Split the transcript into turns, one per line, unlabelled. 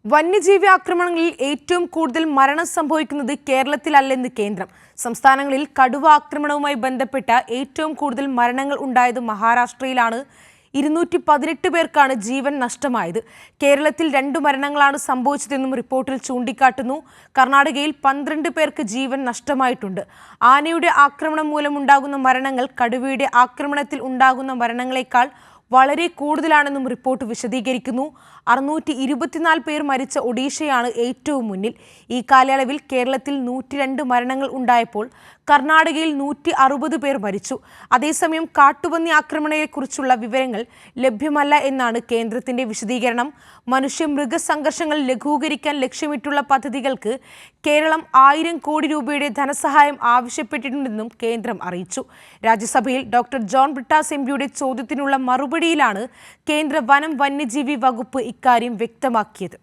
വന്യജീവി ആക്രമണങ്ങളിൽ ഏറ്റവും കൂടുതൽ മരണം സംഭവിക്കുന്നത് കേരളത്തിലല്ലെന്ന് കേന്ദ്രം. സംസ്ഥാനങ്ങളിൽ കടുവ ആക്രമണവുമായി ബന്ധപ്പെട്ട ഏറ്റവും കൂടുതൽ മരണങ്ങൾ ഉണ്ടായത് മഹാരാഷ്ട്രയിലാണ്. 218 പേർക്കാണ് ജീവൻ നഷ്ടമായത്. കേരളത്തിൽ 2 മരണങ്ങളാണ് സംഭവിച്ചതെന്നും റിപ്പോർട്ടിൽ ചൂണ്ടിക്കാട്ടുന്നു. കർണാടകയിൽ 12 പേർക്ക് ജീവൻ നഷ്ടമായിട്ടുണ്ട്. ആനയുടെ ആക്രമണം മൂലമുണ്ടാകുന്ന മരണങ്ങൾ കടുവയുടെ ആക്രമണത്തിൽ ഉണ്ടാകുന്ന മരണങ്ങളെക്കാൾ വളരെ കൂടുതലാണെന്നും റിപ്പോർട്ട് വിശദീകരിക്കുന്നു. 624 പേർ മരിച്ച ഒഡീഷയാണ് ഏറ്റവും മുന്നിൽ. ഈ കാലയളവിൽ കേരളത്തിൽ 102 മരണങ്ങൾ ഉണ്ടായപ്പോൾ കർണാടകയിൽ 160 പേർ മരിച്ചു. അതേസമയം കാട്ടുപന്നി ആക്രമണത്തെക്കുറിച്ചുള്ള വിവരങ്ങൾ ലഭ്യമല്ല എന്നാണ് കേന്ദ്രത്തിന്റെ വിശദീകരണം. മനുഷ്യ മൃഗ സംഘർഷങ്ങൾ ലഘൂകരിക്കാൻ ലക്ഷ്യമിട്ടുള്ള പദ്ധതികൾക്ക് കേരളം 1000 കോടി രൂപയുടെ ധനസഹായം ആവശ്യപ്പെട്ടിട്ടുണ്ടെന്നും കേന്ദ്രം അറിയിച്ചു. രാജ്യസഭയിൽ ഡോക്ടർ ജോൺ ബ്രിട്ടാസ് എംപിയുടെ ചോദ്യത്തിനുള്ള മറുപടിയിലാണ് കേന്ദ്ര വനം വന്യജീവി വകുപ്പ് ഇക്കാര്യം വ്യക്തമാക്കിയത്.